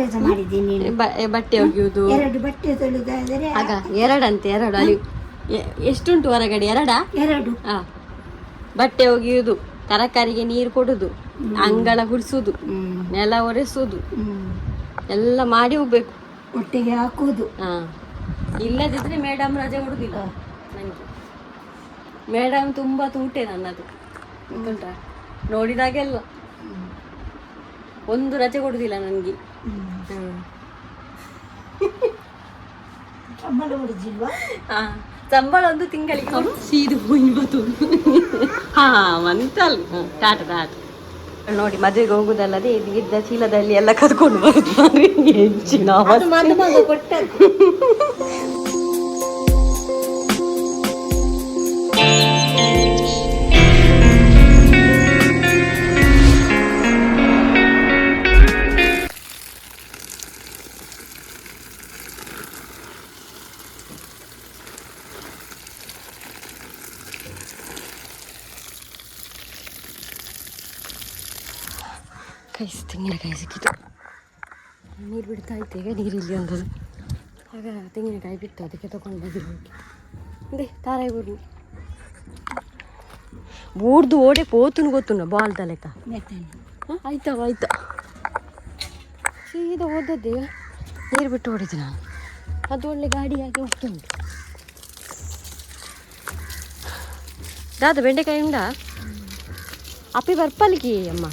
ಕೆಲಸ ಮಾಡಿದ್ದೀನಿ ನೀನು. ಬಟ್ಟೆ ಒಗೆಯುವುದು, 2 ಬಟ್ಟೆ ತೊಳೆದಾದರೆ ಆಗ 2 ಅಲ್ಲಿ ಎಷ್ಟುಂಟು ಹೊರಗಡೆ 2. ಬಟ್ಟೆ ಒಗೆಯುವುದು, ತರಕಾರಿಗೆ ನೀರು ಕೊಡುದು, ಅಂಗಳ ಗುಡಿಸುದು, ನೆಲ ಒರೆಸುದು ಎಲ್ಲ ಮಾಡಿ ಹೋಗ್ಬೇಕು, ಒಟ್ಟಿಗೆ ಹಾಕುವುದು. ಇಲ್ಲದಿದ್ರೆ ಮೇಡಮ್ ರಜೆ ಕೊಡುದಿಲ್ಲ ನನಗೆ. ಮೇಡಮ್ ತುಂಬಾ ತೂಟೆ ನನ್ನದು ಗೊತ್ತುಂಟಾ, ನೋಡಿದಾಗೆಲ್ಲ ಒಂದು ರಜೆ ಕೊಡುದಿಲ್ಲ ನನಗೆ. ಸಂಬಳ ಕೊಡುದಿಲ್ವಾ? ಸಂಬಳ ಒಂದು ತಿಂಗಳಿಗೆ ಸೀದು ಇವತ್ತು ಮಂತಲ್ ಟಾಟ ನೋಡಿ. ಮದುವೆಗೆ ಹೋಗುದಲ್ಲದೆ ಇದ್ದ ಚೀಲದಲ್ಲಿ ಎಲ್ಲ ಕದ್ಕೊಂಡು ಬರುದು ಹೆಚ್ಚಿನ ಕೊಟ್ಟದ್ದು. ತೆಂಗಿನಕಾಯಿ ಸಿಕ್ಕಿತು, ನೀರು ಬಿಡ್ತಾ ಇತ್ತು. ಈಗ ನೀರಿಲ್ಲಿ ಒಂದದು, ಆಗ ತೆಂಗಿನಕಾಯಿ ಬಿಟ್ಟು ಅದಕ್ಕೆ ತಗೊಂಡು ಬಂದಿರೋದು. ಅದೇ ತಾರಾಯಿ ಬೂರ್ದು ಓಡೆ ಪೋತುನು ಗೊತ್ತುಂಡ ಬಾಲ್ ತಲೆಕ ಆಯ್ತಾ ಸೀದಾ ಓದದ್ದೇ ನೀರು ಬಿಟ್ಟು ಹೊಡಿತು ನಾನು. ಅದು ಒಳ್ಳೆ ಗಾಡಿಯಾಗಿ ಹೋಗ್ತುಂಟು. ದಾದ ಬೆಂಡೆಕಾಯಿ ಉಂಡ ಅಪ್ಪಿ ಬರ್ಪಲ್ಕಿ ಅಮ್ಮ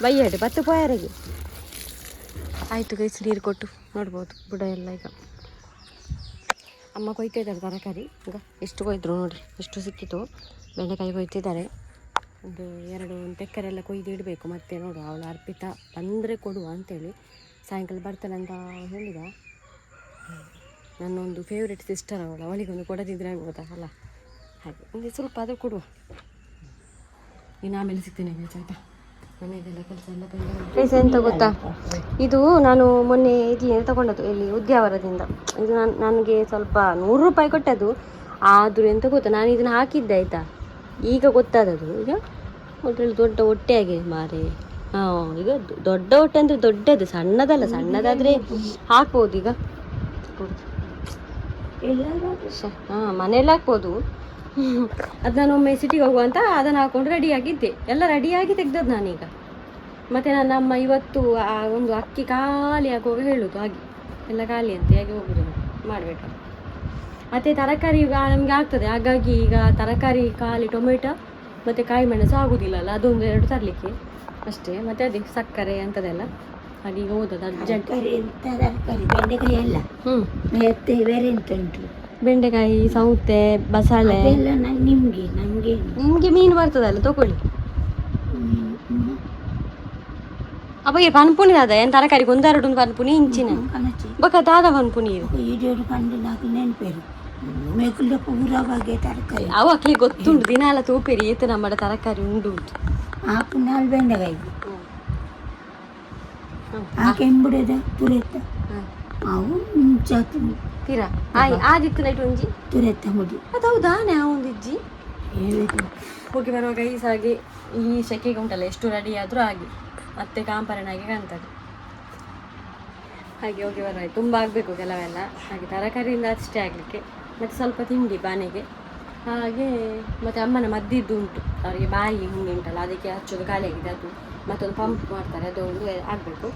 ಬೈಯಾಡು 10 ಪಾಯರಿಗೆ ಆಯಿತು. ಗೈಸ್ ನೀರು ಕೊಟ್ಟು ನೋಡ್ಬೋದು ಬುಡ ಎಲ್ಲ. ಈಗ ಅಮ್ಮ ಕೊಯ್ತಾ ಇದ್ದಾರೆ ತರಕಾರಿ. ಈಗ ಎಷ್ಟು ಕೊಯ್ದ್ರು ನೋಡಿ, ಎಷ್ಟು ಸಿಕ್ಕಿತು. ಬೆಂಡೆಕಾಯಿ ಕೊಯ್ತಿದ್ದಾರೆ. ಒಂದು 2 ತೆಕ್ಕರೆಲ್ಲ ಕೊಯ್ದು ಇಡಬೇಕು. ಮತ್ತೆ ನೋಡು ಅವಳು ಅರ್ಪಿತಾ ಬಂದರೆ ಕೊಡುವ ಅಂತೇಳಿ ಸಾಯಂಕಾಲ ಬರ್ತಾನೆ ಅಂತ ಹೇಳಿದ. ನನ್ನೊಂದು ಫೇವ್ರೆಟ್ ಸಿಸ್ಟರ್ ಅವಳಿಗೊಂದು ಕೊಡದಿದ್ರೆ ಆಗ್ಬೋದಾ ಅಲ್ಲ, ಹಾಗೆ ಒಂದು ಸ್ವಲ್ಪ ಅದು ಕೊಡುವ. ಇನ್ನು ಆಮೇಲೆ ಸಿಗ್ತೇನೆ ಗೈಸ್, ಆಯಿತಾ? ಮನೆಯದೆಲ್ಲ ಕೆಲಸ ಎಲ್ಲ ಗೈಸ್ ಎಂತ ಗೊತ್ತಾ, ಇದು ನಾನು ಮೊನ್ನೆ ಇಡ್ಲಿ ತಗೊಂಡದ್ದು ಇಲ್ಲಿ ಉದ್ಯಾವರದಿಂದ. ಇದು ನನಗೆ ಸ್ವಲ್ಪ 100 ರೂಪಾಯಿ ಕೊಟ್ಟದ್ದು. ಆದರೂ ಎಂತ ಗೊತ್ತಾ, ನಾನು ಇದನ್ನು ಹಾಕಿದ್ದೆ ಆಯಿತಾ, ಈಗ ಗೊತ್ತಾದದು. ಈಗ ಅದರಲ್ಲಿ ದೊಡ್ಡ ಹೊಟ್ಟೆ ಆಗಿದೆ ಮಾರೆ. ಈಗ ದೊಡ್ಡ ಹೊಟ್ಟೆ ಅಂದರೆ ದೊಡ್ಡದು, ಸಣ್ಣದಲ್ಲ. ಸಣ್ಣದಾದರೆ ಹಾಕ್ಬೋದು. ಈಗ ಮನೆಯಲ್ಲಿ ಹಾಕ್ಬೋದು. ಅದು ನಾನು ಒಮ್ಮೆ ಸಿಟಿಗೆ ಹೋಗುವಂತ ಅದನ್ನು ಹಾಕೊಂಡು ರೆಡಿಯಾಗಿದ್ದೆ, ಎಲ್ಲ ರೆಡಿಯಾಗಿ ತೆಗ್ದದ್ದು ನಾನೀಗ. ಮತ್ತು ನನ್ನ ಅಮ್ಮ ಇವತ್ತು ಒಂದು ಅಕ್ಕಿ ಖಾಲಿ ಆಗುವಾಗ ಹೇಳೋದು, ಹಾಗೆ ಎಲ್ಲ ಖಾಲಿ ಅಂತ ಹೇಗೆ ಹೋಗುದು ಮಾಡಬೇಕಲ್ಲ. ಮತ್ತು ತರಕಾರಿ ಈಗ ನಮಗೆ ಆಗ್ತದೆ, ಹಾಗಾಗಿ ಈಗ ತರಕಾರಿ ಖಾಲಿ ಟೊಮೆಟೊ ಮತ್ತು ಕಾಯಿ ಮೆಣಸು ಆಗೋದಿಲ್ಲಲ್ಲ, ಅದೊಂದು 2 ತರಲಿಕ್ಕೆ ಅಷ್ಟೇ. ಮತ್ತು ಅದೇ ಸಕ್ಕರೆ ಅಂಥದ್ದೆಲ್ಲ. ಹಾಗೆ ಈಗ ಓದೋದು ಅರ್ಜೆಂಟ್. ಬೆಂಡೆಕಾಯಿ ಎಲ್ಲ ಬೇರೆ ಎಂತ ಉಂಟು? ಬೆಂಡೆಕಾಯಿ, ಸೌತೆ, ಬಸಳೆ ನಿಮಗೆ ಮೀನು ಬರ್ತದಲ್ಲ ತಗೊಳ್ಳಿ. ಅಪ್ಪಗೆ ಪನ್ಪುನಿ ದಾದ ಏನು ತರಕಾರಿಗೆ 1-2 ಪನ್ಪುನಿ ಇಂಚಿನ ಬಕ ದಾದ ಪನ್ಪುನಿ ಅವು ಅಕ್ಲಿ ಗೊತ್ತುಂಟು. ದಿನ ಎಲ್ಲ ತೂಪೇರಿ ಏತ ನಮ್ಮ ತರಕಾರಿ ಉಂಡು ಬೆಂಡೆಕಾಯಿ ಕೆಂಬುಡದ ತುರೆತ್ತ ಅವು ತೀರಾ ಆದಿತ್ತು ನೈಟ್ ಒಂಜಿ ತುರೆತ್ತ ಮುಡಿ ಅದು ಹೌದಾ? ನಾವು ಒಂದು ಇಜ್ಜಿ ಹೋಗಿ ಬರುವಾಗ ಈ ಸಾಗಿ ಈ ಸೆಕೆಗೆ ಉಂಟಲ್ಲ, ಎಷ್ಟು ರೆಡಿ ಆದರೂ ಆಗಿ ಮತ್ತೆ ಕಾಂಪರಣಾಗಿ ಕಾಣ್ತದೆ. ಹಾಗೆ ಹೋಗಿ ಬರುವಾಗ ತುಂಬ ಆಗಬೇಕು ಕೆಲವೆಲ್ಲ. ಹಾಗೆ ತರಕಾರಿಯಿಂದ ಅಷ್ಟೇ ಆಗಲಿಕ್ಕೆ, ಮತ್ತು ಸ್ವಲ್ಪ ತಿಂಡಿ ಬಾನೆಗೆ. ಹಾಗೆ ಮತ್ತು ಅಮ್ಮನ ಮದ್ದಿದ್ದು ಉಂಟು, ಅವರಿಗೆ ಬಾಯಿ ಹುಣ್ಣು ಉಂಟಲ್ಲ, ಅದಕ್ಕೆ ಹಚ್ಚೋದು ಖಾಲಿ ಆಗಿದೆ. ಅದು ಮತ್ತೊಂದು ಪಂಪ್ ಮಾಡ್ತಾರೆ, ಅದು ಒಂದು ಆಗಬೇಕು.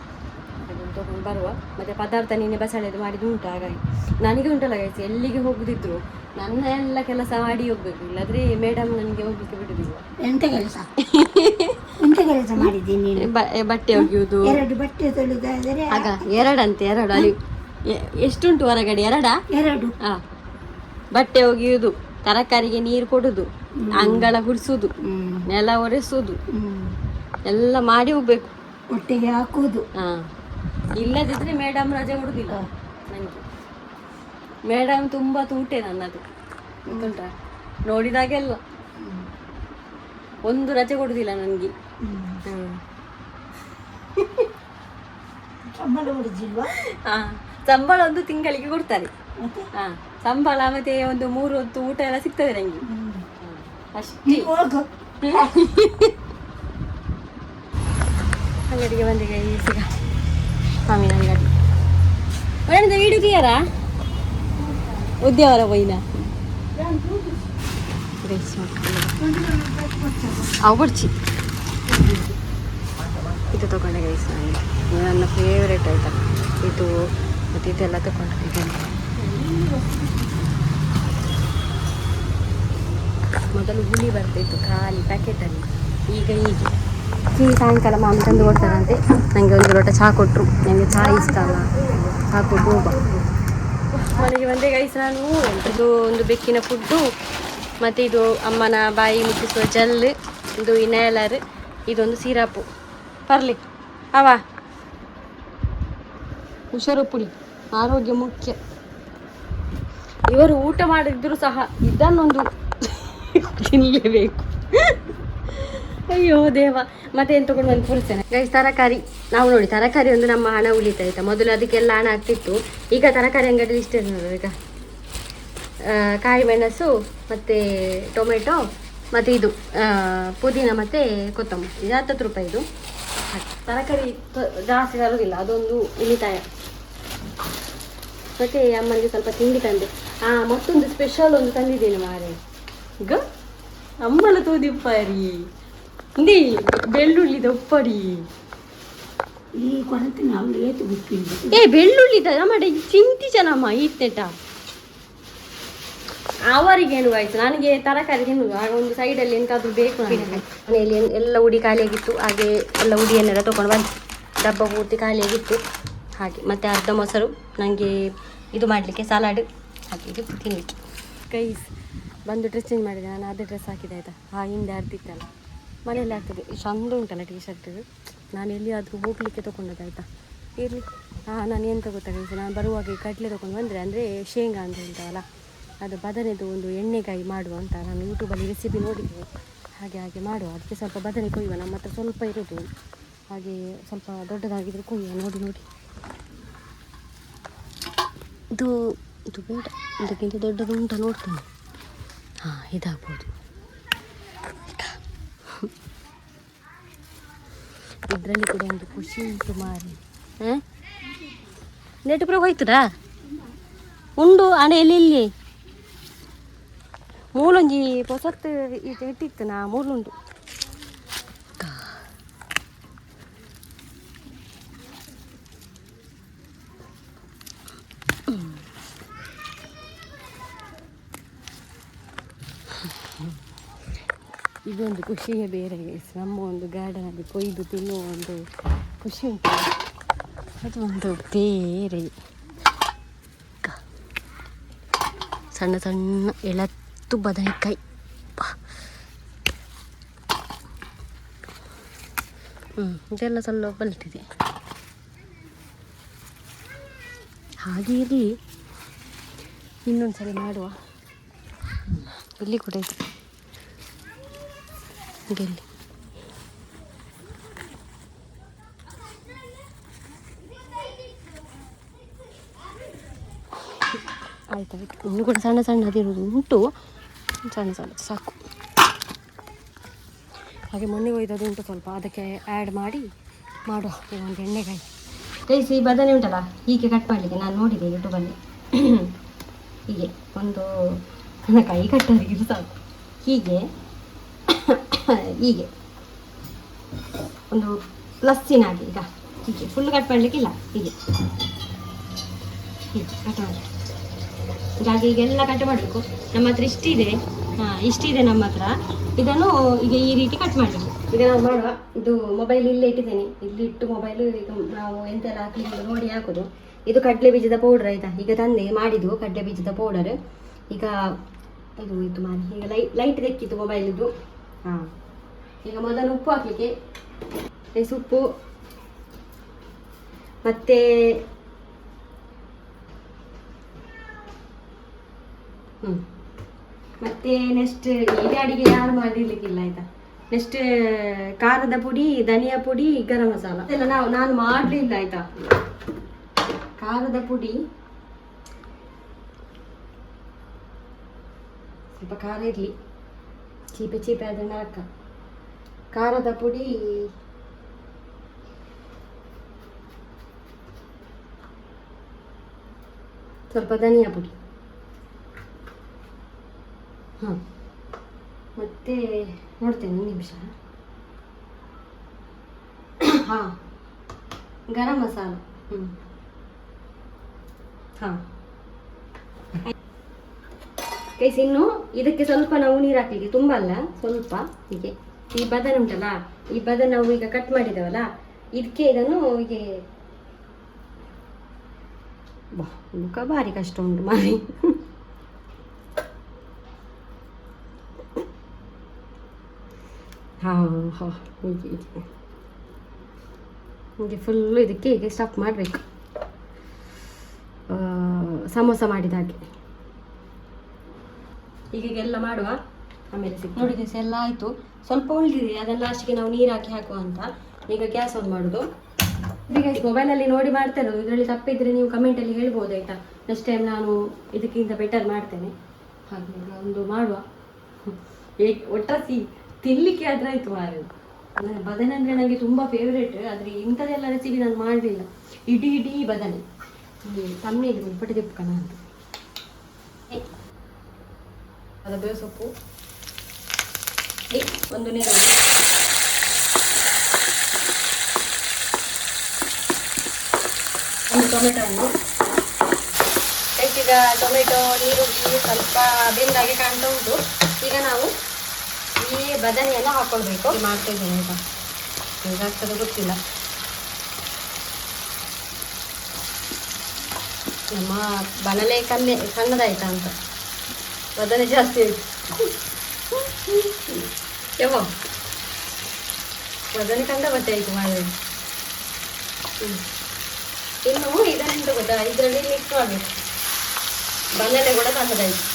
ಅದನ್ನು ತೊಗೊಂಡು ಬರುವ. ಮತ್ತು ಪದಾರ್ಥ ನಿನ್ನೆ ಬಸಳೆದು ಮಾಡಿದ್ದು ಉಂಟು. ಹಾಗಾಗಿ ನನಗೆ ಉಂಟಲ್ಲ ಗೈಸ್, ಎಲ್ಲಿಗೆ ಹೋಗುದಿದ್ರು ನನ್ನ ಎಲ್ಲ ಕೆಲಸ ಮಾಡಿ ಹೋಗ್ಬೇಕು, ಇಲ್ಲಾದ್ರೆ ಮೇಡಮ್ ನನಗೆ ಹೋಗ್ಲಿಕ್ಕೆ ಬಿಡುದಿಲ್ಲ. ಎಂತ ಕೆಲಸ ಮಾಡಿದ್ದೀನಿ? ಬಟ್ಟೆ ಒಗೆಯುವುದು, 2 ಬಟ್ಟೆ ತೊಳೆದಾದರೆ ಆಗ 2 ಅಲ್ಲಿ ಎಷ್ಟುಂಟು ಹೊರಗಡೆ 2. ಬಟ್ಟೆ ಒಗೆಯುವುದು, ತರಕಾರಿಗೆ ನೀರು ಕೊಡುದು, ಅಂಗಳ ಗುಡಿಸುದು, ನೆಲ ಒರೆಸುದು ಎಲ್ಲ ಮಾಡಿ ಹೋಗ್ಬೇಕು, ಒಟ್ಟಿಗೆ ಹಾಕುವುದು. ಇಲ್ಲದಿದ್ರೆ ಮೇಡಮ್ ರಜೆ ಕೊಡುದಿಲ್ಲ ನನಗೆ. ಮೇಡಮ್ ತುಂಬಾ ತೂಟೆ ನನ್ನದು ಗೊತ್ತುಂಟಾ, ನೋಡಿದಾಗೆಲ್ಲ ಒಂದು ರಜೆ ಕೊಡುದಿಲ್ಲ ನನಗೆ. ಸಂಬಳ ಒಂದು ತಿಂಗಳಿಗೆ ಕೊಡ್ತಾರೆ. ಸಂಬಳ ಮತ್ತೆ ಒಂದು 3 ಹೊತ್ತು ಊಟ ಎಲ್ಲ ಸಿಗ್ತದೆ ನಂಗೆ ಅಷ್ಟೇ. ಅಂಗಡಿಗೆ ಬಂದಿಗೆ ಈಗ ಮಾವಿನ ಅಂಗಡಿ ಒಳ್ಳೆದ ವೀಡಿಯೋ ಕ್ಲಿಯರಾ ಉದ್ಯಾವರ ಪೋಯಿನ ಅವು ಬಿಡ್ಚಿ ಇದು ತೊಗೊಂಡೆ ಗೈಸ್ ನನ್ನ ಫೇವ್ರೇಟ್ ಆಯ್ತಾ ಇದು ಮತ್ತು ಇದೆಲ್ಲ ತೊಗೊಂಡೆ ಮೊದಲು ಹುಳಿ ಬರ್ತಿತ್ತು ಖಾಲಿ ಪ್ಯಾಕೆಟಲ್ಲಿ ಈಗ ಹೀಗೆ ಸಾಯಂಕಾಲ ಮಾಮಿ ತಂದು ಕೊಡ್ತಾರಂತೆ ನನಗೆ ಒಂದು ಲೋಟ ಚಹಾ ಕೊಟ್ಟರು ನನಗೆ ಚಹಾ ಇಷ್ಟ ಅಲ್ಲ ಚಹಾ ಕೊಟ್ಟು ಹೋಗ ಮನೆಗೆ ಬಂದೆ ಗೈಸ್ ನಾನು ಇದು ಒಂದು ಬೆಕ್ಕಿನ ಫುಡ್ಡು ಮತ್ತು ಇದು ಅಮ್ಮನ ಬಾಯಿ ಮುಟ್ಟಿಸುವ ಜೆಲ್ ಇದು ಇನ್ಹೇಲರ್ ಇದೊಂದು ಸಿರಪು ಬರಲಿ ಅವ ಹುಷಾರು ಪುಡಿ ಆರೋಗ್ಯ ಮುಖ್ಯ ಇವರು ಊಟ ಮಾಡಿದ್ರು ಸಹ ಇದನ್ನೊಂದು ತಿನ್ನಲೇಬೇಕು ಅಯ್ಯೋ ದೇವ ಮತ್ತೆ ಏನು ತೊಗೊಂಡು ಬಂದು ಕೂರಿಸ್ತೇನೆ ಗೈಸ್ ತರಕಾರಿ ನಾವು ನೋಡಿ ತರಕಾರಿ ಒಂದು ನಮ್ಮ ಹಣ ಉಳಿತಾಯ್ತಾ ಮೊದಲು ಅದಕ್ಕೆಲ್ಲ ಹಣ ಆಗ್ತಿತ್ತು ಈಗ ತರಕಾರಿ ಅಂಗಡಿ ಇಷ್ಟೇ ನೋಡು ಈಗ ಕಾಯಿ ಮೆಣಸು ಮತ್ತು ಟೊಮೆಟೊ ಮತ್ತು ಇದು ಪುದೀನ ಮತ್ತು ಕೊತ್ತಂಬರಿ ಇದು 10 ರೂಪಾಯಿ ಇದು ತರಕಾರಿ ಜಾಸ್ತಿ ತರೋದಿಲ್ಲ ಅದೊಂದು ಉಳಿತಾಯ ಮತ್ತು ಅಮ್ಮನಿಗೆ ಸ್ವಲ್ಪ ತಿಂಡಿ ತಂದೆ ಮತ್ತೊಂದು ಸ್ಪೆಷಲ್ ಒಂದು ತಂದಿದ್ದೇನೆ ಮಾರೆ ಈಗ ಅಮ್ಮನ ತೂದಿಪ್ಪಾರಿ ಇಂದಿ ಬೆಳ್ಳುಳ್ಳಿ ದಪ್ಪಡಿ ಈ ಕೊರತೆ ನಾವು ಏತು ಬಿಟ್ಟಿದ್ದು ಏ ಬೆಳ್ಳುಳ್ಳಿ ನಮ್ಮಡೆ ಚಿಂತಿ ಜನಮ್ಮ ಈತೆಟ ಅವರಿಗೇನು ಆಯ್ತು ನನಗೆ ತರಕಾರಿ ತಿನ್ನುವುದು ಆಗ ಒಂದು ಸೈಡಲ್ಲಿ ಎಂತಾದರೂ ಬೇಕು ಮನೆಯಲ್ಲಿ ಎಲ್ಲ ಉಡಿ ಖಾಲಿಯಾಗಿತ್ತು ಹಾಗೆ ಎಲ್ಲ ಉಡಿಯನ್ನೆಲ್ಲ ತೊಗೊಂಡು ಬಂದು ಡಬ್ಬ ಪೂರ್ತಿ ಖಾಲಿಯಾಗಿತ್ತು ಹಾಗೆ ಮತ್ತು ಅರ್ಧ ಮೊಸರು ನನಗೆ ಇದು ಮಾಡಲಿಕ್ಕೆ ಸಲಾಡ್ ಹಾಗೆ ಇದು ತಿನ್ನಲಿಕ್ಕೆ ಕೈಸ್ ಬಂದು ಡ್ರೆಸ್ ಚೇಂಜ್ ಮಾಡಿದೆ ನಾನು ಅದೇ ಡ್ರೆಸ್ ಹಾಕಿದೆ ಆಯಿತಾ ಹಿಂದೆ ಅರ್ದಿತ್ತಲ್ಲ ಮನೆಯಲ್ಲಿ ಆಗ್ತದೆ ಚಂದ ಉಂಟಲ್ಲ ಟೀ ಶರ್ಟ್ ನಾನು ಎಲ್ಲಿಯಾದರೂ ಹೋಗಲಿಕ್ಕೆ ತೊಗೊಂಡದ್ದಾಯ್ತಾ ಇರಲಿ ನಾನು ಎಂತ ಗೊತ್ತಾಗೈತೆ ನಾನು ಬರುವಾಗ ಈ ಕಡಲೆ ತೊಗೊಂಡು ಬಂದರೆ ಅಂದರೆ ಶೇಂಗಾ ಅಂತ ಹೇಳ್ತಾವಲ್ಲ ಅದು ಬದನೆದು ಒಂದು ಎಣ್ಣೆಗಾಯಿ ಮಾಡುವ ಅಂತ ನಾನು ಯೂಟ್ಯೂಬಲ್ಲಿ ರೆಸಿಪಿ ನೋಡಿದ್ದೆ ಹಾಗೆ ಮಾಡುವ ಅದಕ್ಕೆ ಸ್ವಲ್ಪ ಬದನೆ ಕೊಯ್ಯುವ ನಮ್ಮ ಹತ್ರ ಸ್ವಲ್ಪ ಇರೋದು ಹಾಗೆ ಸ್ವಲ್ಪ ದೊಡ್ಡದಾಗಿದ್ದರೆ ಕೊಯ್ಯುವ ನೋಡಿ ಇದು ಬೇಡ ಇದಕ್ಕಿಂತ ದೊಡ್ಡದು ಉಂಟ ನೋಡ್ತೀನಿ ಇದಾಗ್ಬೋದು ಇದರಲ್ಲಿ ಕೂಡ ಒಂದು ಖುಷಿ ಉಂಟು ಮಾರಿ ನೆಟ್ಟು ಪುರ ಹೋಯ್ತುರಾ ಉಂಡು ಹಣೆಯಲ್ಲಿ ಇಲ್ಲಿ ಮೂಲೊಂಜಿ ಹೊಸತ್ತು ಇದು ಇಟ್ಟಿತ್ತು ನಾ ಮೂಲುಂಡು ಇದೊಂದು ಖುಷಿಯೇ ಬೇರೆ ನಮ್ಮ ಒಂದು ಗಾರ್ಡನಲ್ಲಿ ಕೊಯ್ದು ತಿನ್ನುವ ಒಂದು ಖುಷಿ ಉಂಟು ಅದು ಒಂದು ಬೇರೆ ಸಣ್ಣ ಸಣ್ಣ ಎಳತ್ತು ಬದನೆಕಾಯಿ ಇದೆಲ್ಲ ಸ್ವಲ್ಪ ಬಲ್ತಿದೆ ಹಾಗೆ ಇರಲಿ ಇನ್ನೊಂದು ಸಲ ಮಾಡುವ ಇಲ್ಲಿ ಕೂಡ ಇದೆ ಗೆಲ್ಲಿ ಆಯ್ತಾಯ್ತು ಇನ್ನು ಕೂಡ ಸಣ್ಣ ಸಣ್ಣದಿರೋದು ಉಂಟು ಸಣ್ಣ ಸಾಕು ಹಾಗೆ ಮೊನ್ನೆ ಒಯ್ದದು ಉಂಟು ಸ್ವಲ್ಪ ಅದಕ್ಕೆ ಆ್ಯಡ್ ಮಾಡಿ ಮಾಡುವ ಒಂದು ಎಣ್ಣೆಗಾಯಿ ಕೈಸಿ ಬದನೆ ಉಂಟಲ್ಲ ಹೀಗೆ ಕಟ್ ಮಾಡಲಿಕ್ಕೆ ನಾನು ನೋಡಿದೆ ಯೂಟ್ಯೂಬಲ್ಲಿ ಹೀಗೆ ಒಂದು ನನ್ನ ಕೈ ಕಟ್ಟೋರಿಗೆ ಸಾಕು ಹೀಗೆ ಒಂದು ಪ್ಲಸ್ಸಿನಾಗಿ ಈಗ ಹೀಗೆ ಫುಲ್ ಕಟ್ ಮಾಡಲಿಕ್ಕಿಲ್ಲ ಹೀಗೆ ಕಟ್ ಮಾಡಿ ಹೀಗಾಗಿ ಈಗೆಲ್ಲ ಕಟ್ ಮಾಡಬೇಕು ನಮ್ಮ ಹತ್ರ ಇಷ್ಟಿದೆ ನಮ್ಮ ಹತ್ರ ಇದನ್ನು ಈಗ ಈ ರೀತಿ ಕಟ್ ಮಾಡಬೇಕು ಈಗ ನಾವು ಮಾಡುವ ಇದು ಮೊಬೈಲ್ ಇಲ್ಲೇ ಇಟ್ಟಿದ್ದೇನೆ ಇಲ್ಲಿ ಇಟ್ಟು ಮೊಬೈಲು ಈಗ ನಾವು ಎಂತೆಲ್ಲ ಹಾಕಲಿಕ್ಕೆ ನೋಡಿ ಹಾಕೋದು ಇದು ಕಡಲೆ ಬೀಜದ ಪೌಡರ್ ಆಯಿತಾ ಈಗ ತಂದೆ ಮಾಡಿದ್ದು ಕಡಲೆ ಬೀಜದ ಪೌಡರ್ ಈಗ ಇದು ಮಾಡಿ ಈಗ ಲೈಟ್ ತೆಕ್ಕಿತ್ತು ಮೊಬೈಲಿದ್ದು ಈಗ ಮೊದಲು ಉಪ್ಪು ಹಾಕಲಿಕ್ಕೆ ಉಪ್ಪು ಮತ್ತು ಮತ್ತೆ ನೆಕ್ಸ್ಟ್ ಈಗ ಅಡಿಗೆ ಯಾರು ಮಾಡಿರ್ಲಿಕ್ಕಿಲ್ಲ ಆಯ್ತಾ ನೆಕ್ಸ್ಟ್ ಖಾರದ ಪುಡಿ ಧನಿಯಾ ಪುಡಿ ಗರಂ ಮಸಾಲ ಇದೆಲ್ಲ ನಾನು ಮಾಡಲಿಲ್ಲ ಆಯ್ತಾ ಖಾರದ ಪುಡಿ ಸ್ವಲ್ಪ ಖಾರ ಇರಲಿ ಚೀಪೆ ಆದರೆ ನರಕ ಖಾರದ ಪುಡಿ ಸ್ವಲ್ಪ ಧನಿಯಾ ಪುಡಿ. ಹಾಂ, ಮತ್ತು ನೋಡ್ತೇನೆ ಒಂದು ನಿಮಿಷ. ಹಾಂ, ಗರಂ ಮಸಾಲ. ಹಾಂ ಗೈಸ್, ಇನ್ನು ಇದಕ್ಕೆ ಸ್ವಲ್ಪ ನಾವು ನೀರು ಹಾಕಲಿಕ್ಕೆ, ತುಂಬ ಅಲ್ಲ, ಸ್ವಲ್ಪ. ಹೀಗೆ ಈ ಬದನೆ ಉಂಟಲ್ಲ, ಈ ಬದನೆ ನಾವು ಈಗ ಕಟ್ ಮಾಡಿದ್ದೇವಲ್ಲ, ಇದಕ್ಕೆ ಇದನ್ನು ಹೀಗೆ. ಮುಖ ಭಾರಿ ಕಷ್ಟ ಉಂಟು ಮಾರಿ. ಹಾಂ ಹಾಂ, ಹೀಗೆ ಹೀಗೆ ಫುಲ್ಲು ಇದಕ್ಕೆ ಹೀಗೆ ಸ್ಟಫ್ ಮಾಡಬೇಕು, ಸಮೋಸ ಮಾಡಿದ ಹಾಗೆ. ಹೀಗೆಲ್ಲ ಮಾಡುವ. ಆಮೇಲೆ ನೋಡಿ ದಿವಸ ಎಲ್ಲ ಆಯಿತು, ಸ್ವಲ್ಪ ಉಳಿದಿದೆ, ಅದನ್ನು ಲಾಸ್ಟಿಗೆ ನಾವು ನೀರು ಹಾಕಿ ಹಾಕುವ ಅಂತ. ಈಗ ಗ್ಯಾಸ್ ಆನ್ ಮಾಡೋದು. ಈಗ ಮೊಬೈಲಲ್ಲಿ ನೋಡಿ ಮಾಡ್ತೇನೆ, ಇದರಲ್ಲಿ ತಪ್ಪಿದ್ರೆ ನೀವು ಕಮೆಂಟಲ್ಲಿ ಹೇಳ್ಬೋದು ಆಯಿತಾ. ನೆಕ್ಸ್ಟ್ ಟೈಮ್ ನಾನು ಇದಕ್ಕಿಂತ ಬೆಟರ್ ಮಾಡ್ತೇನೆ. ಹಾಗೆ ಒಂದು ಮಾಡುವ. ಒಟ್ಟಾಸಿ ತಿನ್ನಲಿಕ್ಕೆ ಆದ್ರೆ ಆಯಿತು ಮಾರು. ಬದನೆ ಅಂದರೆ ನನಗೆ ತುಂಬ ಫೇವ್ರೇಟ್, ಆದರೆ ಇಂಥದ್ದೆಲ್ಲ ರೆಸಿಪಿ ನಾನು ಮಾಡಲಿಲ್ಲ. ಇಡೀ ಬದನೆ ತಮ್ಮನೇಲಿ ಉಲ್ಪಟ್ಟೆ ತಿಪ್ಪಕಣ ಅಂತ. ಬೇವು ಸೊಪ್ಪು, ಒಂದು ನೀರು, ಒಂದು ಟೊಮೆಟೊ ಹಣ್ಣು. ಈಗ ಟೊಮೆಟೊ ನೀರುಳ್ಳಿ ಸ್ವಲ್ಪ ಬೆಂದಾಗಿ ಕಾಣ್ತಾ ಉಂಟು. ಈಗ ನಾವು ಈ ಬದನೆಯನ್ನು ಹಾಕ್ಕೊಳ್ಬೇಕು. ಮಾಡ್ತಾ ಇದ್ದೇನೆ ಆಯಿತಾ, ಹೇಗಾಗ್ತದೆ ಗೊತ್ತಿಲ್ಲ. ನಮ್ಮ ಬನಲೆ ಸಣ್ಣದಾಯ್ತಾ ಅಂತ, ಬದನೆ ಜಾಸ್ತಿ ಆಯಿತು. ಯಾವ ಬದನೆ ಕಂಡ ಮತ್ತೆ ಆಯಿತು ಮಾಡಿ. ಇನ್ನು ಇದೆಂತ ಗೊತ್ತಾ, ಇದರಲ್ಲಿ ಮಿಕ್ಸ್ ಮಾಡಬೇಕು. ಬದನೆ ಕೂಡ ಸಣ್ಣದಾಯಿತು.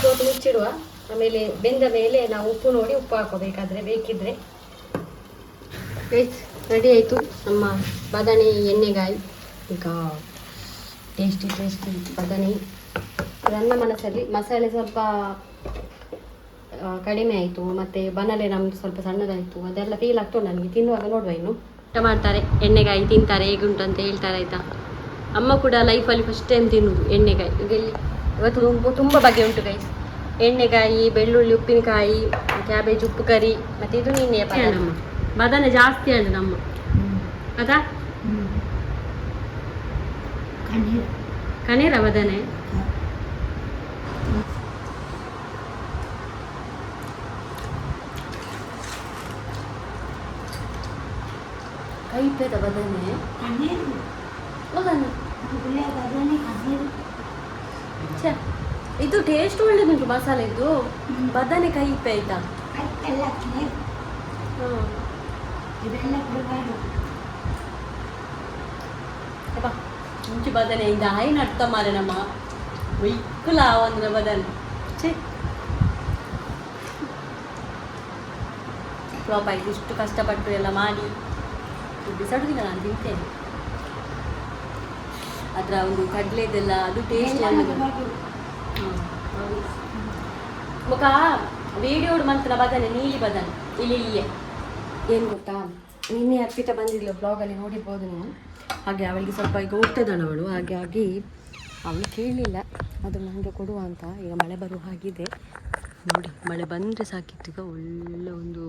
ಸ್ವಲ್ಪ ಮುಚ್ಚಿಡುವ. ಆಮೇಲೆ ಬೆಂದ ಮೇಲೆ ನಾವು ಉಪ್ಪು ನೋಡಿ ಉಪ್ಪು ಹಾಕೋಬೇಕಾದ್ರೆ ಬೇಕಿದ್ರೆ. ರೆಡಿ ಆಯಿತು ನಮ್ಮ ಬದನೆ ಎಣ್ಣೆಗಾಯಿ. ಈಗ ಟೇಸ್ಟಿ ಬದನೆ. ನನ್ನ ಮನಸ್ಸಲ್ಲಿ ಮಸಾಲೆ ಸ್ವಲ್ಪ ಕಡಿಮೆ ಆಯಿತು, ಮತ್ತು ಬನಲೆ ನಮ್ಮದು ಸ್ವಲ್ಪ ಸಣ್ಣದಾಯಿತು, ಅದೆಲ್ಲ ಫೀಲ್ ಆಗ್ತದೆ ನನಗೆ. ತಿನ್ನುವಾಗ ನೋಡುವ. ಇನ್ನು ಊಟ ಮಾಡ್ತಾರೆ, ಎಣ್ಣೆಗಾಯಿ ತಿಂತಾರೆ, ಹೇಗುಂಟು ಅಂತ ಹೇಳ್ತಾರೆ ಆಯಿತಾ. ಅಮ್ಮ ಕೂಡ ಲೈಫಲ್ಲಿ ಫಸ್ಟ್ ಟೈಮ್ ತಿನ್ನುವುದು ಎಣ್ಣೆಗಾಯಿ. ಈಗ ಇಲ್ಲಿ ಇವತ್ತು ತುಂಬ ಬಗೆ ಉಂಟು ಗೈಸ್. ಎಣ್ಣೆಗಾಯಿ, ಬೆಳ್ಳುಳ್ಳಿ, ಉಪ್ಪಿನಕಾಯಿ, ಕ್ಯಾಬೇಜ್, ಉಪ್ಪು ಕರಿ, ಮತ್ತು ಇದು ನಿನ್ನೆ ನಮ್ಮ ಬದನೆ ಜಾಸ್ತಿ ಆದ ನಮ್ಮ ಅದಾ ಕಣೀರ ಬದನೆ. ಕೈಪೇದ ಬದನೆ ಇದು ಟೇಸ್ಟ್ ಒಳ್ಳೇದುಂಟು ಮಸಾಲೆ. ಇದು ಬದನೆ ಕೈಪೆ ಆಯ್ತಾ. ಮುಂಚೆ ಬದನೆ ಇಂದ ಹಾಯಿ ನಡ್ತ ಮಾರೆ ನಮ್ಮ ವೈಕುಲ ಒಂದು ಬದನೆ ಫ್ಲಾಪ್ ಆಯ್ತು. ಇಷ್ಟು ಕಷ್ಟಪಟ್ಟು ಎಲ್ಲ ಮಾಡಿ ಬಿಸಾಡುದಿಲ್ಲ, ನಾನು ತಿಂತೇನೆ. ಅದರ ಒಂದು ಕಡಲೆದೆಲ್ಲ ಅದು ಟೇಸ್ಟ್ ಮುಖ ವಿಡಿಯೋ ಮಂತ್ರ ಬದನೆ ನೀಲಿ ಬದನೆ ಇಲ್ಲಿಯೇ. ಏನು ಗೊತ್ತಾ, ನಿನ್ನೆ ಅರ್ಪಿತಾ ಬಂದಿದ್ಲು, ಬ್ಲಾಗಲ್ಲಿ ನೋಡಿರ್ಬೋದು ನೀವು. ಹಾಗೆ ಅವಳಿಗೆ ಸ್ವಲ್ಪ ಈಗ ಹೋಗ್ತದಾನ ಅವಳು, ಹಾಗಾಗಿ ಅವಳು ಕೇಳಲಿಲ್ಲ ಅದು ನನಗೆ ಕೊಡುವ ಅಂತ. ಈಗ ಮಳೆ ಬರುವ ಹಾಗಿದೆ ನೋಡಿ, ಮಳೆ ಬಂದರೆ ಸಾಕಿತ್ತು. ಈಗ ಒಳ್ಳೆ ಒಂದು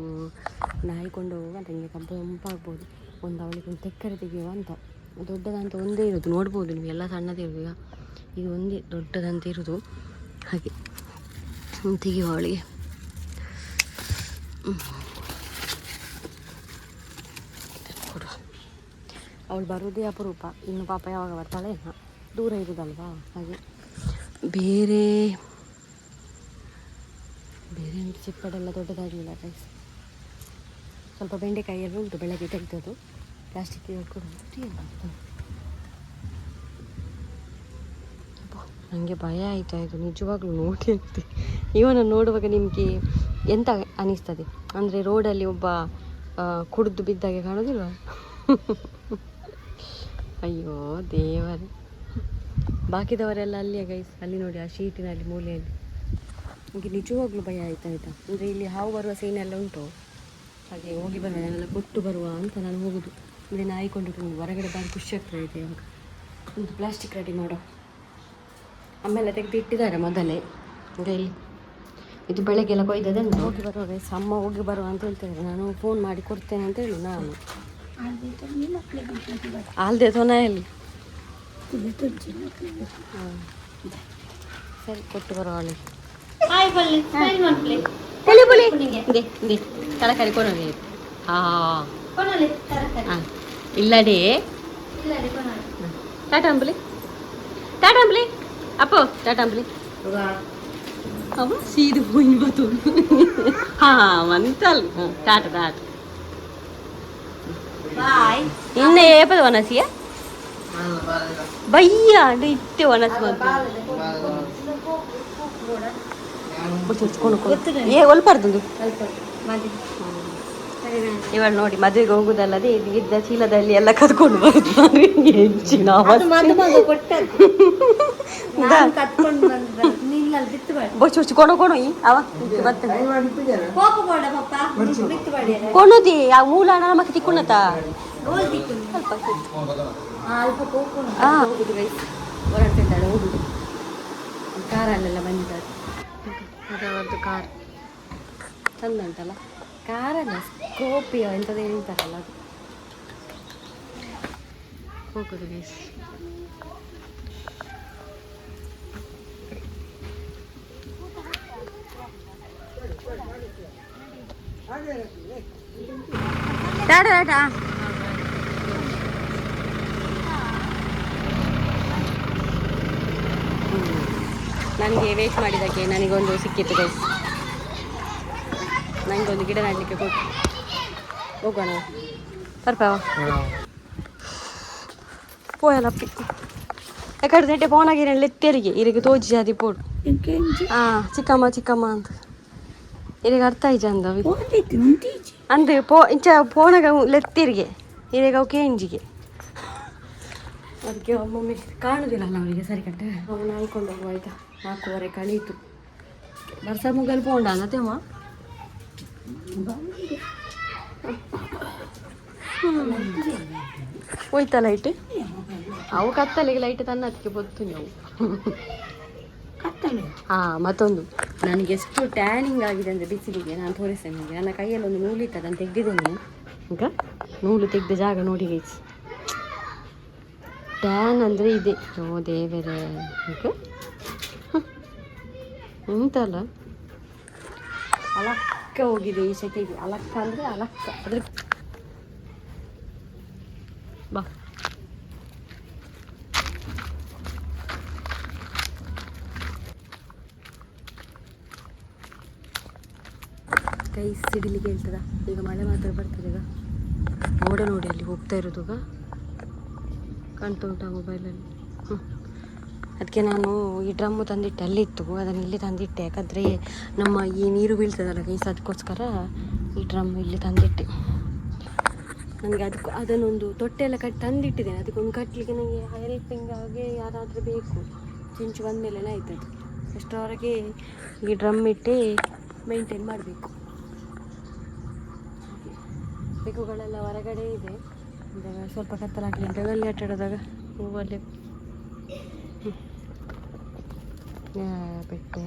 ನಾಯಿ ಕೊಂಡು ಹೋಗುವ ಅಂತ, ಹಿಂಗೆ ತಂಪಾಗ್ಬೋದು. ಒಂದು ಅವಳಿಗೆ ಒಂದು ತೆಕ್ಕರೆ ತೆಗೆಯುವ ಅಂತ. ದೊಡ್ಡದಂತ ಒಂದೇ ಇರೋದು, ನೋಡ್ಬೋದು ನೀವು, ಎಲ್ಲ ಸಣ್ಣದೇ ಇರೋದು. ಈಗ ಇದು ಒಂದೇ ದೊಡ್ಡದಂತ ಇರೋದು, ಹಾಗೆ ತೆಗೆಯುವ ಅವಳಿಗೆ. ಕೊಡುವ. ಅವಳು ಬರೋದೇ ಅಪರೂಪ, ಇನ್ನು ಪಾಪ ಯಾವಾಗ ಬರ್ತಾಳೆ ದೂರ ಇರೋದಲ್ವಾ. ಹಾಗೆ ಬೇರೆ ಬೇರೆ ಒಂದು ಚಿಪ್ಪಡೆಲ್ಲ ದೊಡ್ಡದಾಗಲಿಲ್ಲ ಗೈಸ್. ಸ್ವಲ್ಪ ಬೆಂಡೆಕಾಯಿಯೆಲ್ಲ ಉಂಟು, ಬೆಳಗ್ಗೆ ತೆಗೆದದು. ಪ್ಲಾಸ್ಟಿಕ್ ಕೊಡು. ನನಗೆ ಭಯ ಆಯಿತು ನಿಜವಾಗ್ಲೂ ನೋಡಿ ಆಗ್ತದೆ. ಇವನನ್ನು ನೋಡುವಾಗ ನಿಮಗೆ ಎಂತ ಅನಿಸ್ತದೆ ಅಂದರೆ ರೋಡಲ್ಲಿ ಒಬ್ಬ ಕುಡಿದು ಬಿದ್ದಾಗೆ ಕಾಣೋದಿಲ್ಲ. ಅಯ್ಯೋ ದೇವರೇ, ಬಾಕಿದವರೆಲ್ಲ ಅಲ್ಲಿಯೇ ಗೈಸ್, ಅಲ್ಲಿ ನೋಡಿ ಆ ಶೀಟಿನಲ್ಲಿ ಮೂಲೆಯಲ್ಲಿ. ನನಗೆ ನಿಜವಾಗ್ಲೂ ಭಯ ಆಯ್ತಾ ಅಂದರೆ ಇಲ್ಲಿ ಹಾವು ಬರುವ ಸೀನೆಲ್ಲ ಉಂಟು, ಹಾಗೆ ಹೋಗಿ ಬರುವ ನಾನೆಲ್ಲ ಕೊಟ್ಟು ಬರುವ ಅಂತ ನಾನು ಹೋಗೋದು. ಅಂದರೆ ನಾಯಿ ಕೊಂಡು ಹೊರಗಡೆ ಬಾರಿ ಖುಷಿ ಆಗ್ತದೆ ಇವಾಗ. ಒಂದು ಪ್ಲಾಸ್ಟಿಕ್ ರೆಡಿ ಮಾಡೋ ಆಮೇಲೆ ತೆಗೆದು ಇಟ್ಟಿದ್ದಾರೆ ಮೊದಲೇ. ಈಗ ಇಲ್ಲಿ ಇದು ಬೆಳಗ್ಗೆಲ್ಲ ಕೊಯ್ದದೆ ಹೋಗಿ ಬರುವ ಗೈಸ್. ಅಮ್ಮ ಹೋಗಿ ಬರುವ ಅಂತ ಹೇಳ್ತಾರೆ, ನಾನು ಫೋನ್ ಮಾಡಿ ಕೊಡ್ತೇನೆ ಅಂತ ಹೇಳಿ ನಾನು ಆಲ್ದೆ ತೊನೆಯಲ್ಲಿ ಸರಿ ಕೊಟ್ಟು ಬರುವ ಅಲ್ಲಿ ತರಕಾರಿ ಕೊನೋಲಿ. ಹಾಂ ಇಲ್ಲಡೆ ಟಾಟಾ ಅಂಬಲಿ, ಟಾಟಾ ಅಂಬಲಿ ಅಪ್ಪು, ಟಾಟಾ ಅಂಬಲಿ ಅವ ಸೀದು ಹೋಗಿ ಬತ್ತು. ಹಾಂ ಮಂತಲ್ ಟಾಟಾ ಟಾಟ ಇನ್ನ ಏಪದ ವನಸಿಯ ಬಯ್ಯ ಅಂಡು ಇತ್ತೆ ವನಸ್ ಏ ಒಲ್ಪಾರ್ದು ಇವಾಗ ನೋಡಿ ಮದುವೆಗೆ ಹೋಗುದಲ್ಲದೆ ಇದ್ದ ಚೀಲದಲ್ಲಿ ಎಲ್ಲ ಕದ್ಕೊಂಡು ಬರುದು ಹೆಚ್ಚಿನ ಬೊಚ್ಚು ಕೊಣು ಕೊಣು ಅವ ಕೊಣುದಿ ಆ ಮೂಲ ನಮಗೆ ತಿಕ್ಕೊಂಡತ ಹೊರಡ್ತಿದ್ದಾಳೆ ಹೋಗುದು. ಕಾರಲ್ಲೆಲ್ಲ ಬಂದಿದ್ದಾರೆ. ಅದರದ್ದು ಕಾರ್ ಚಂದ ಉಂಟಲ್ಲ, ಕಾರಲ್ಲ ಸ್ಕೋಪಿಯೋ ಎಂಥದ್ದು ಹೇಳ್ತಾರಲ್ಲ ಅದು. ಹೋಗುದು ಗೈಸ್. ಟಾಟಾ ನನಗೆ ವೇಟ್ ಮಾಡಿದ್ದಕ್ಕೆ ನನಗೊಂದು ಸಿಕ್ಕಿತ್ತು ಗೈಸ್. ನನಗೊಂದು ಗಿಡ ನೆಡಲಿಕ್ಕೆ ಕೊಟ್ಟು ಹೋಗೋಣ ಬರ್ಪಾವ ಪೋಯಲ್ಲಪ್ಪಿ ಯಾಕಡೆ ನೆಟ್ಟೆ ಪೋನಾಗಿರಲ್ಲ ಎತ್ತೇರಿಗೆ ಇರಿಗೆ ತೋಜಿ ಜಾತಿ ಪೋಡು ಚಿಕ್ಕಮ್ಮ ಚಿಕ್ಕಮ್ಮ ಅಂತ ಇರಿಗೆ ಅರ್ಥ ಆಯ್ತು ಅಂದ ಅಂದ್ರೆ ಇಂಚ ಪೋನಾಗ ಲೆತ್ತಿರಿಗೆ ಇರಿಗೆ ಅವು ಕೇಂಜಿಗೆ ಅದಕ್ಕೆ ಒಮ್ಮೊಮ್ಮೆ ಕಾಣುದಿಲ್ಲ ಅವರಿಗೆ ಸರಿ ಕಟ್ಟೆ ಅವನು ಹಾಯ್ಕೊಂಡು ಹೋಗುವ ಆಯ್ತಾ. 4:15 ಕಳೀತು. ಬರ್ಸ ಮುಗಲ್ ಪೋಂಡ ಅನ್ನತ್ತೇವ ಹೋಯ್ತಾ ಲೈಟ್ ಅವು ಕತ್ತಲಿಗೆ ಲೈಟ್ ತನ್ನ ಅದಕ್ಕೆ ಬತ್ತು ನೀವು ಹಾಂ. ಮತ್ತೊಂದು ನನಗೆ ಎಷ್ಟು ಟ್ಯಾನಿಂಗ್ ಆಗಿದೆ ಅಂದರೆ ಬಿಸಿಲಿಗೆ ನಾನು ತೋರಿಸ್ತೇನೆ ನಿಮಗೆ. ನನ್ನ ಕೈಯಲ್ಲಿ ಒಂದು ನೂಲಿತ್ತು ಅದನ್ನು ತೆಗೆದಿದ್ದೇನೆ. ಈಗ ನೂಲು ತೆಗೆದ ಜಾಗ ನೋಡಿ ಗೈಸ್, ಟ್ಯಾನ್ ಅಂದರೆ ಇದೆ. ಓ ದೇವರೇ, ಈಗ ಉಂಟಲ್ಲ ಅಲಕ್ಕ ಹೋಗಿದೆ ಈ ಸೆಕೆಗೆ. ಅಲಕ್ಕ ಅಂದರೆ ಅಲಕ್ಕ ಅದ್ರ ಬಾ ಕೈ ಸಿಡಿಲಿಕ್ಕೆ ಹೇಳ್ತದ. ಈಗ ಮಳೆ ಮಾತ್ರ ಬರ್ತದೆ. ಈಗ ಮೋಡ ನೋಡಿ ಅಲ್ಲಿ ಹೋಗ್ತಾ ಇರೋದು ಈಗ ಕಾಣ್ತಾ ಉಂಟಾ ಮೊಬೈಲಲ್ಲಿ. ಅದಕ್ಕೆ ನಾನು ಈ ಡ್ರಮ್ಮು ತಂದಿಟ್ಟೆ, ಅಲ್ಲಿತ್ತು ಅದನ್ನು ಇಲ್ಲಿ ತಂದಿಟ್ಟೆ. ಯಾಕಂದರೆ ನಮ್ಮ ಈ ನೀರು ಬೀಳ್ತದಲ್ಲ ಗೈಸ್, ಅದಕ್ಕೋಸ್ಕರ ಈ ಡ್ರಮ್ ಇಲ್ಲಿ ತಂದಿಟ್ಟೆ. ನನಗೆ ಅದನ್ನೊಂದು ತೊಟ್ಟೆಲ್ಲ ಕಟ್ಟಿ ತಂದಿಟ್ಟಿದ್ದೇನೆ. ಅದಕ್ಕೊಂದು ಕಟ್ಟಲಿಕ್ಕೆ ನನಗೆ ಹೆಲ್ಪಿಂಗ್ ಆಗಿ ಯಾರಾದರೂ ಬೇಕು. ಚಿಂಚು ಬಂದಮೇಲೆ ಆಯ್ತದು. ಅಷ್ಟರವರೆಗೆ ಈ ಡ್ರಮ್ ಇಟ್ಟು ಮೇಂಟೈನ್ ಮಾಡಬೇಕು. ಬೆಕ್ಕುಗಳೆಲ್ಲ ಹೊರಗಡೆ ಇದೆ. ಸ್ವಲ್ಪ ಕತ್ತಲಾಗಲಿ ಅಂತ ಅಲ್ಲಿ ಆಟಾಡೋದಾಗ ಹೂವಲ್ಲಿ ಬಿಟ್ಟೆ.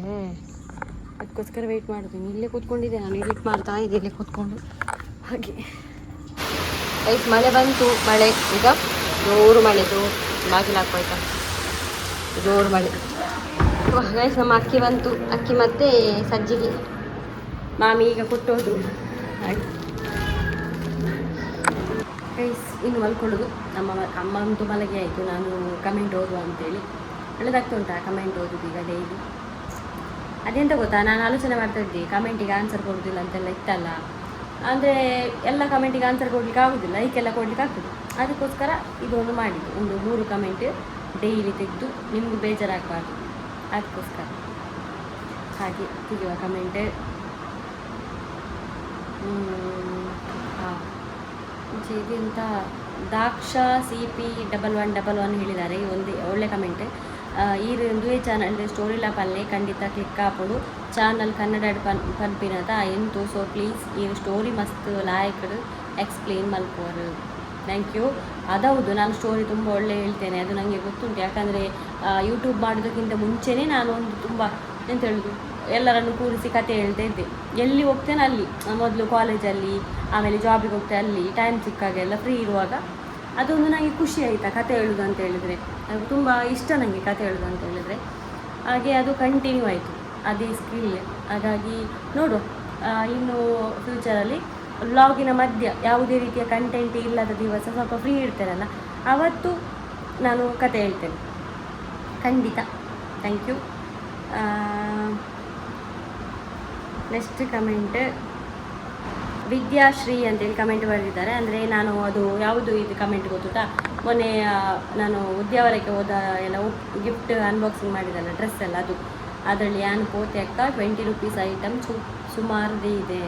ಅದಕ್ಕೋಸ್ಕರ ವೆಯ್ಟ್ ಮಾಡ್ತೀನಿ. ಇಲ್ಲೇ ಕೂತ್ಕೊಂಡಿದ್ದೆ ನಾನು, ಇಲ್ಲಿ ಮಾಡ್ತಾ ಇದ್ದೆ ಇಲ್ಲೇ ಕೂತ್ಕೊಂಡು. ಹಾಗೆ ಗೈಸ್ ಮಳೆ ಬಂತು. ಮಳೆ ಈಗ ಜೋರು ಮಳೆ, ಜೋರು ಬಾಗಿಲು ಹಾಕೋಯ್ತಾ ಜೋರು ಮಳೆ. ಗೈಸ್ ನಮ್ಮ ಅಕ್ಕಿ ಬಂತು. ಅಕ್ಕಿ ಮತ್ತು ಸಜ್ಜಿಗೆ ಮಾಮಿ ಈಗ ಕೊಟ್ಟೋದು. ಹಾಗೆ ಗೈಸ್ ಇನ್ನು ಮಲ್ಕೊಳ್ಳೋದು. ಅಮ್ಮ ಅಂತೂ ಮಲಗೆ ಆಯಿತು. ನಾನು ಕಮೆಂಟ್ ಓದುವ ಅಂತೇಳಿ ಒಳ್ಳೆದಾಗ್ತಾ ಉಂಟಾ ಕಮೆಂಟ್ ಓದೋದು ಈಗ ಡೈಲಿ. ಅದೆಂತ ಗೊತ್ತಾ, ನಾನು ಆಲೋಚನೆ ಮಾಡ್ತಾ ಇದ್ದೆ ಕಮೆಂಟಿಗೆ ಆನ್ಸರ್ ಕೊಡೋದಿಲ್ಲ ಅಂತೆಲ್ಲ ಇತ್ತಲ್ಲ. ಅಂದರೆ ಎಲ್ಲ ಕಮೆಂಟಿಗೆ ಆನ್ಸರ್ ಕೊಡ್ಲಿಕ್ಕೆ ಆಗೋದಿಲ್ಲ, ಲೈಕೆಲ್ಲ ಕೊಡ್ಲಿಕ್ಕೆ ಆಗ್ತದೆ. ಅದಕ್ಕೋಸ್ಕರ ಇದೊಂದು ಮಾಡಿದ್ದು, ಒಂದು 3 ಕಮೆಂಟ್ ಡೈಲಿ ತೆಗೆದು ನಿಮಗೂ ಬೇಜಾರಾಗಬಾರ್ದು. ಅದಕ್ಕೋಸ್ಕರ ಹಾಗೆ ತೆಗೆಯುವ ಕಮೆಂಟ್. ಹಾಂ ಇದೆಂತ ದಾಕ್ಷಾ CP1111 ಹೇಳಿದ್ದಾರೆ. ಒಂದು ಒಳ್ಳೆ ಕಮೆಂಟ್. ಈ ದುವೆ ಚಾನಲ್ ಸ್ಟೋರಿಲ ಪಲ್ಲೆ ಖಂಡಿತ ಕ್ಲಿಕ್ ಆಪಡು ಚಾನಲ್ ಕನ್ನಡ ಪನ್ಪಿನದ ಎಂತು. ಸೊ ಪ್ಲೀಸ್ ಈ ಸ್ಟೋರಿ ಮಸ್ತ್ ಲಾಯಕ್ ಎಕ್ಸ್ಪ್ಲೇನ್ ಮಲ್ಪೋರು. Thank you. ಅದೌದು, ನಾನು ಸ್ಟೋರಿ ತುಂಬ ಒಳ್ಳೆ ಹೇಳ್ತೇನೆ, ಅದು ನನಗೆ ಗೊತ್ತುಂಟು. ಯಾಕಂದರೆ ಯೂಟ್ಯೂಬ್ ಮಾಡೋದಕ್ಕಿಂತ ಮುಂಚೆನೇ ನಾನು ಒಂದು ತುಂಬ ಎಂತ ಹೇಳೋದು, ಎಲ್ಲರನ್ನು ಕೂರಿಸಿ ಕತೆ ಹೇಳ್ತಾ ಇದ್ದೆ. ಎಲ್ಲಿ ಹೋಗ್ತೇನೆ ಅಲ್ಲಿ, ಮೊದಲು ಕಾಲೇಜಲ್ಲಿ, ಆಮೇಲೆ ಜಾಬಿಗೆ ಹೋಗ್ತೇನೆ ಅಲ್ಲಿ, ಟೈಮ್ ಸಿಕ್ಕಾಗೆಲ್ಲ ಫ್ರೀ ಇರುವಾಗ. ಅದೊಂದು ನನಗೆ ಖುಷಿ ಆಯಿತಾ ಕತೆ ಹೇಳೋದು ಅಂತ ಹೇಳಿದರೆ. ಅದು ತುಂಬ ಇಷ್ಟ ನನಗೆ ಕತೆ ಹೇಳೋದು ಅಂತ ಹೇಳಿದರೆ. ಹಾಗೆ ಅದು ಕಂಟಿನ್ಯೂ ಆಯಿತು, ಅದೇ ಸ್ಕಿಲ್. ಹಾಗಾಗಿ ನೋಡು, ಇನ್ನು ಫ್ಯೂಚರಲ್ಲಿ ವ್ಲಾಗಿನ ಮಧ್ಯ ಯಾವುದೇ ರೀತಿಯ ಕಂಟೆಂಟ್ ಇಲ್ಲದ ದಿವಸ ಸ್ವಲ್ಪ ಫ್ರೀ ಇರ್ತೇನಲ್ಲ, ಆವತ್ತು ನಾನು ಕತೆ ಹೇಳ್ತೇನೆ ಖಂಡಿತ. Thank you. Next comment Vidyashree ಅಂತೇಳಿ ಕಮೆಂಟ್ ಬರೆದಿದ್ದಾರೆ. ಅಂದರೆ ನಾನು ಅದು ಯಾವುದು ಇದು ಕಮೆಂಟ್ ಗೊತ್ತುಂಟಾ, ಮೊನ್ನೆ ನಾನು ಉದ್ಯಾವರಕ್ಕೆ ಹೋದ ಎಲ್ಲ ಗಿಫ್ಟ್ ಅನ್ಬಾಕ್ಸಿಂಗ್ ಮಾಡಿದಲ್ಲ ಡ್ರೆಸ್ ಎಲ್ಲ, ಅದು ಅದರಲ್ಲಿ ನಾನು ಪೋತೆ ಅಕ್ಕ 20 ರೂಪೀಸ್ ಐಟಮ್ ಸುಮಾರದೇ ಇದೆ.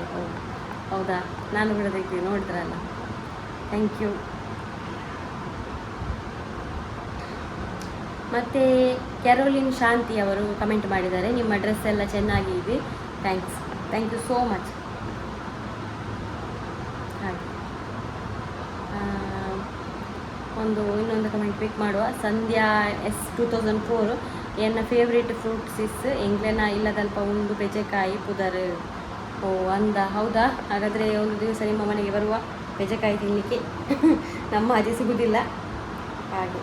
ಹೌದಾ, ನಾನು ಕೂಡ ತೆಗ್ದು ನೋಡಿದ್ರಲ್ಲ. Thank you. ಮತ್ತು ಕ್ಯಾರೋಲಿನ್ ಶಾಂತಿ ಅವರು ಕಮೆಂಟ್ ಮಾಡಿದ್ದಾರೆ, ನಿಮ್ಮ ಡ್ರೆಸ್ ಎಲ್ಲ ಚೆನ್ನಾಗಿ ಇದೆ, ಥ್ಯಾಂಕ್ ಯು ಸೋ ಮಚ್. ಹಾಗೆ ಇನ್ನೊಂದು ಕಮೆಂಟ್ ಪಿಕ್ ಮಾಡುವ. ಸಂಧ್ಯಾ S2004 ಎನ್ನ ಫೇವ್ರೇಟ್ ಫ್ರೂಟ್ಸ್ ಇಸ್ ಎಂಗ್ಲೆನ ಇಲ್ಲದಲ್ಪ ಉಂಡು ಪೆಚೆಕಾಯಿ ಪುದರ್. ಓ ಅಂದ, ಹೌದಾ? ಹಾಗಾದರೆ ಒಂದು ದಿವಸ ನಿಮ್ಮ ಮನೆಗೆ ಬರುವ ಪೆಚೆಕಾಯಿ ತಿನ್ನಲಿಕ್ಕೆ. ನಮ್ಮ ಆಚೆ ಸಿಗುವುದಿಲ್ಲ ಹಾಗೆ.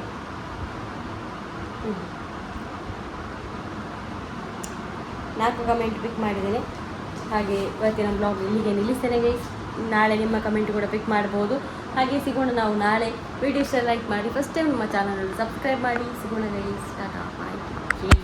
4 ಕಮೆಂಟ್ ಪಿಕ್ ಮಾಡಿದ್ದೇನೆ. ಹಾಗೆ ಇವತ್ತಿನ ಬ್ಲಾಗ್ ಇಲ್ಲಿಗೆ ನಿಲ್ಲಿಸ್ತೇನೆ ಗೈಸ್. ನಾಳೆ ನಿಮ್ಮ ಕಮೆಂಟ್ ಕೂಡ ಪಿಕ್ ಮಾಡ್ಬೋದು. ಹಾಗೆ ಸಿಗೋಣ ನಾವು ನಾಳೆ. ವಿಡಿಯೋ ಇಷ್ಟ ಲೈಕ್ ಮಾಡಿ, ಫಸ್ಟ್ ಟೈಮ್ ನಮ್ಮ ಚಾನಲನ್ನು ಸಬ್ಸ್ಕ್ರೈಬ್ ಮಾಡಿ. ಸಿಗೋಣ ಗೈಸ್, ಟಾಟಾ ಬಾಯ್.